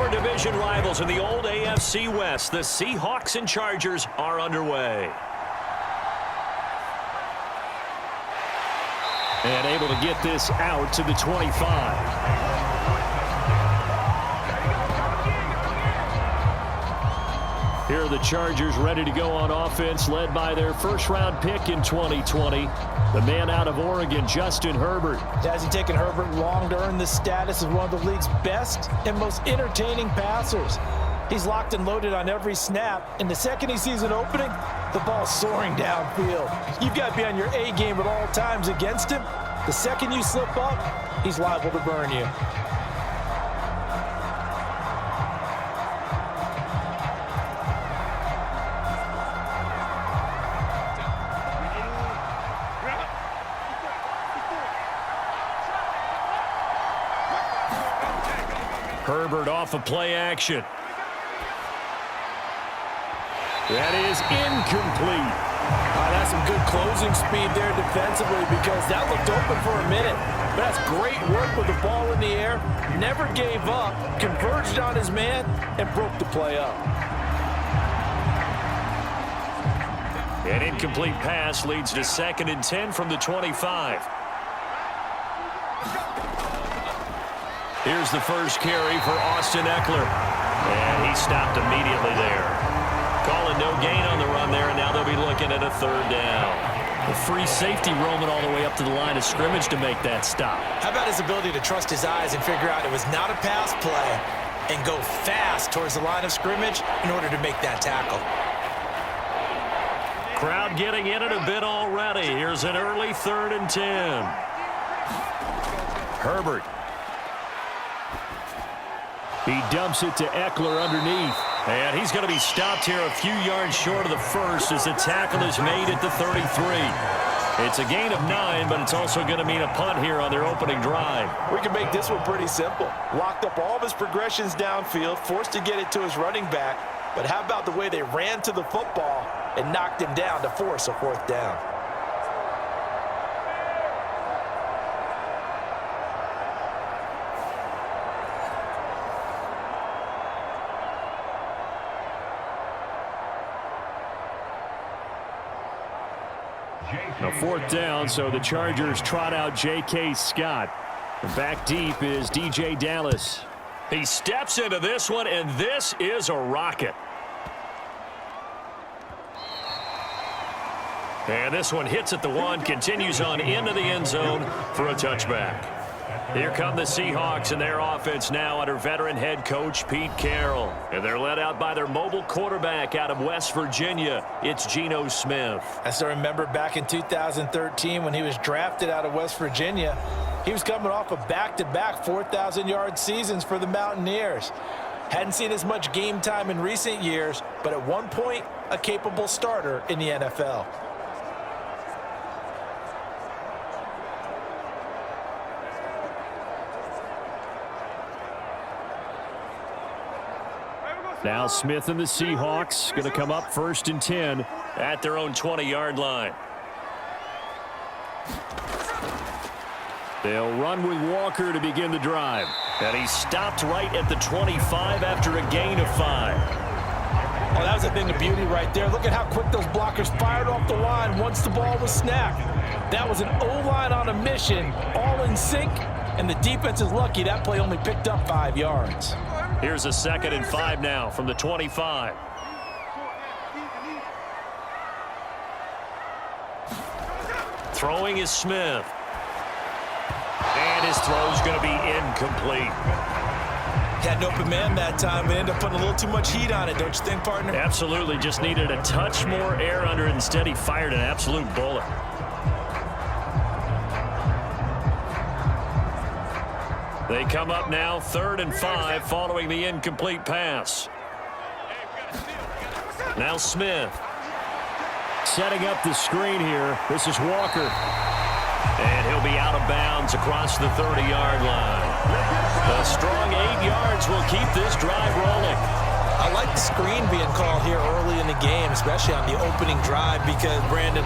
Former division rivals in the old AFC West, the Seahawks and Chargers are underway. And able to get this out to the 25. Here are the Chargers ready to go on offense, led by their first-round pick in 2020, the man out of Oregon, Justin Herbert. It hasn't taken Herbert long to earn this status as one of the league's best and most entertaining passers. He's locked and loaded on every snap, and the second he sees an opening, the ball's soaring downfield. You've got to be on your A game at all times against him. The second you slip up, he's liable to burn you. Herbert off of play action. That is incomplete. That's some good closing speed there defensively, because that looked open for a minute. But that's great work with the ball in the air. Never gave up, converged on his man, and broke the play up. An incomplete pass leads to 2nd and 10 from the 25. Here's the first carry for Austin Eckler. And he stopped immediately there. Calling no gain on the run there, and now they'll be looking at a 3rd down. The free safety roaming all the way up to the line of scrimmage to make that stop. How about his ability to trust his eyes and figure out it was not a pass play and go fast towards the line of scrimmage in order to make that tackle? Crowd getting in it a bit already. Here's an early 3rd and 10. Herbert. He dumps it to Eckler underneath. And he's going to be stopped here a few yards short of the first as the tackle is made at the 33. It's a gain of 9, but it's also going to mean a punt here on their opening drive. We can make this one pretty simple. Locked up all of his progressions downfield, forced to get it to his running back. But how about the way they ran to the football and knocked him down to force a 4th down? A 4th down, so the Chargers trot out J.K. Scott. And back deep is D.J. Dallas. He steps into this one, and this is a rocket. And this one hits at the 1, continues on into the end zone for a touchback. Here come the Seahawks and their offense now under veteran head coach Pete Carroll. And they're led out by their mobile quarterback out of West Virginia. It's Geno Smith. I still remember back in 2013 when he was drafted out of West Virginia. He was coming off of back-to-back 4,000-yard seasons for the Mountaineers. Hadn't seen as much game time in recent years, but at one point, a capable starter in the NFL. Now Smith and the Seahawks going to come up 1st and 10 at their own 20-yard line. They'll run with Walker to begin the drive. And he stopped right at the 25 after a gain of 5. Oh, that was a thing of beauty right there. Look at how quick those blockers fired off the line once the ball was snapped. That was an O-line on a mission, all in sync, and the defense is lucky that play only picked up 5 yards. Here's a 2nd and 5 now from the 25. Throwing is Smith. And his throw's going to be incomplete. Had an open man that time, but ended up putting a little too much heat on it, don't you think, partner? Absolutely. Just needed a touch more air under it. Instead, he fired an absolute bullet. They come up now 3rd and 5 following the incomplete pass. Now Smith. Setting up the screen here. This is Walker. And he'll be out of bounds across the 30-yard line. A strong 8 yards will keep this drive rolling. I like the screen being called here early in the game, especially on the opening drive, because, Brandon,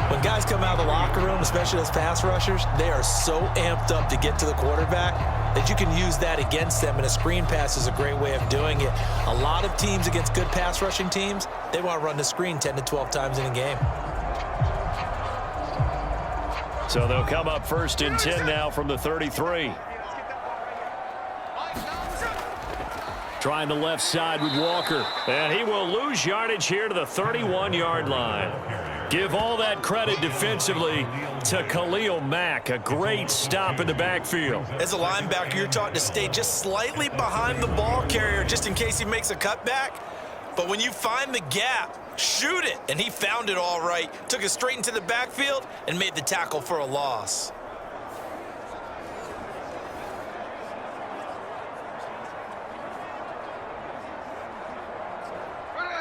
when guys come out of the locker room, especially those pass rushers, they are so amped up to get to the quarterback that you can use that against them, and a screen pass is a great way of doing it. A lot of teams against good pass rushing teams, they want to run the screen 10 to 12 times in a game. So they'll come up 1st and 10 now from the 33. Trying the left side with Walker. And he will lose yardage here to the 31-yard line. Give all that credit defensively to Khalil Mack. A great stop in the backfield. As a linebacker, you're taught to stay just slightly behind the ball carrier just in case he makes a cutback. But when you find the gap, shoot it. And he found it all right. Took it straight into the backfield and made the tackle for a loss.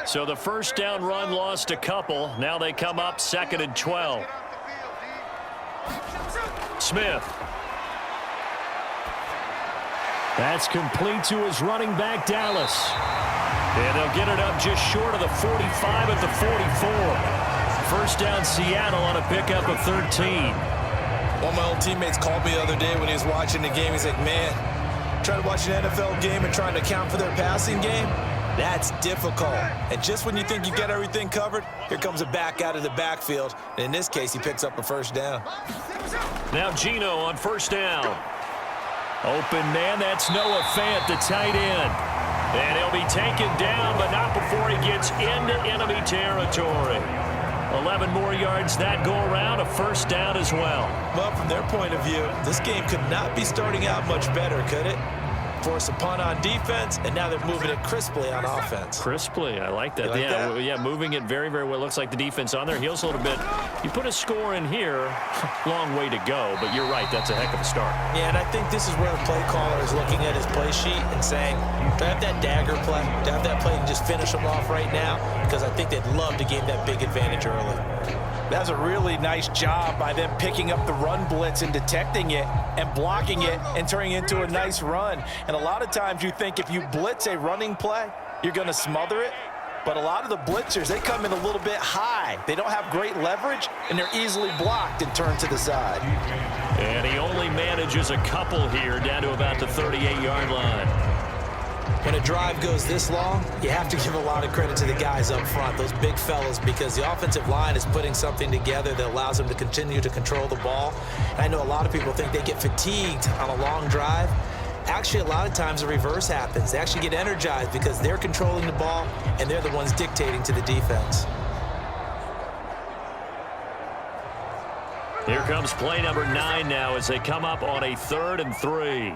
So the first down run lost a couple. Now they come up 2nd and 12. Smith. That's complete to his running back, Dallas. And they'll get it up just short of the 45 at the 44. First down, Seattle on a pickup of 13. One of my old teammates called me the other day when he was watching the game. He's like, man, trying to watch an NFL game and trying to account for their passing game, that's difficult. And just when you think you got everything covered, here comes a back out of the backfield. And in this case, he picks up a first down. Now Geno on first down. Open man, that's Noah Fant, the tight end. And he'll be taken down, but not before he gets into enemy territory. 11 more yards that go around, a first down as well. Well, from their point of view, this game could not be starting out much better, could it? Force a punt on defense, and now they're moving it crisply on offense. Crisply, I like that. Like that? Yeah, moving it very, very well. Looks like the defense on their heels a little bit. You put a score in here, long way to go, but you're right, that's a heck of a start. Yeah, and I think this is where the play caller is looking at his play sheet and saying, do I have that dagger play? Do I have that play and just finish them off right now? Because I think they'd love to gain that big advantage early. That's a really nice job by them picking up the run blitz and detecting it and blocking it and turning it into a nice run. And a lot of times you think if you blitz a running play, you're going to smother it. But a lot of the blitzers, they come in a little bit high. They don't have great leverage, and they're easily blocked and turned to the side. And he only manages a couple here down to about the 38-yard line. When a drive goes this long, you have to give a lot of credit to the guys up front, those big fellas, because the offensive line is putting something together that allows them to continue to control the ball. And I know a lot of people think they get fatigued on a long drive. Actually, a lot of times the reverse happens. They actually get energized because they're controlling the ball, and they're the ones dictating to the defense. Here comes play number 9 now as they come up on a 3rd and 3.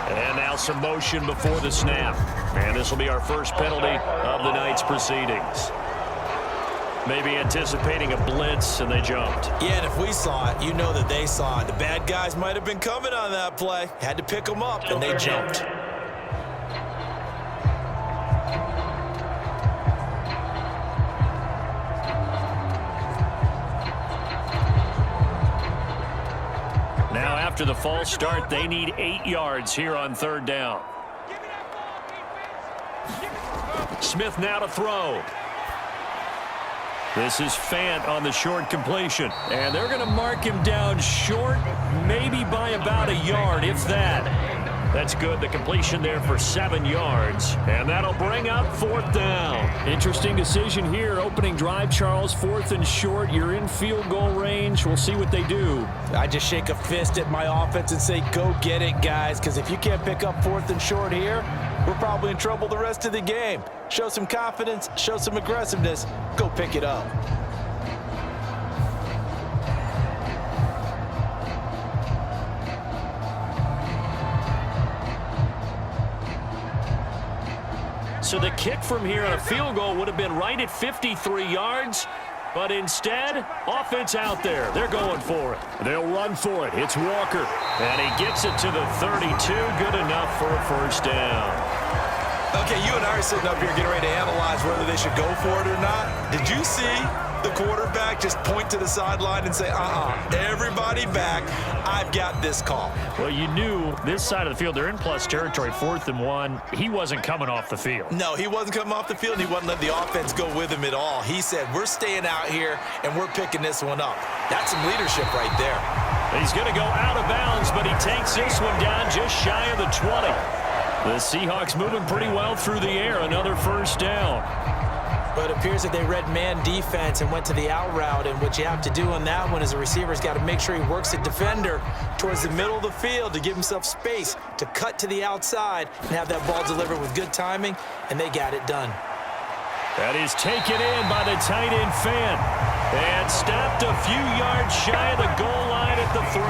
And now some motion before the snap. And this will be our first penalty of the night's proceedings. Maybe anticipating a blitz, and they jumped. Yeah, and if we saw it, you know that they saw it. The bad guys might have been coming on that play. Had to pick them up, and they jumped. Now after the false start, they need 8 yards here on 3rd down. Smith now to throw. This is Fant on the short completion. And they're going to mark him down short, maybe by about a yard, if that. That's good. The completion there for 7 yards. And that'll bring up 4th down. Interesting decision here. Opening drive, Charles. 4th and short. You're in field goal range. We'll see what they do. I just shake a fist at my offense and say, go get it, guys. Because if you can't pick up 4th and short here, we're probably in trouble the rest of the game. Show some confidence. Show some aggressiveness. Go pick it up. So the kick from here on a field goal would have been right at 53 yards. But instead, offense out there. They're going for it. They'll run for it. It's Walker. And he gets it to the 32. Good enough for a first down. Okay, you and I are sitting up here getting ready to analyze whether they should go for it or not. Did you see the quarterback, just point to the sideline and say, everybody back. I've got this call. Well, you knew this side of the field, they're in plus territory, 4th and 1. He wasn't coming off the field. No, he wasn't coming off the field. He wasn't letting the offense go with him at all. He said, we're staying out here, and we're picking this one up. That's some leadership right there. He's going to go out of bounds, but he takes this one down just shy of the 20. The Seahawks moving pretty well through the air. Another first down. But it appears that they read man defense and went to the out route, and what you have to do on that one is the receiver's got to make sure he works the defender towards the middle of the field to give himself space to cut to the outside and have that ball delivered with good timing, and they got it done. That is taken in by the tight end Fan and stopped a few yards shy of the goal line at the 3.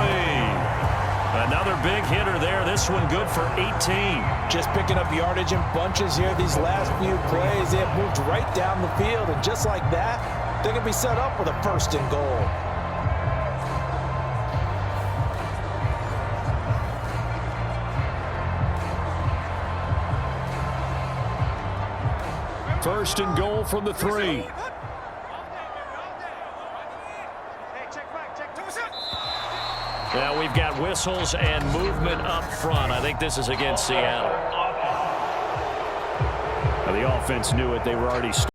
Another big hitter there. This one good for 18. Just picking up yardage in bunches here these last few plays. They have moved right down the field, and just like that, they can be set up with a 1st and goal. First and goal from the 3. Now we've got whistles and movement up front. I think this is against Seattle. Now the offense knew it. They were already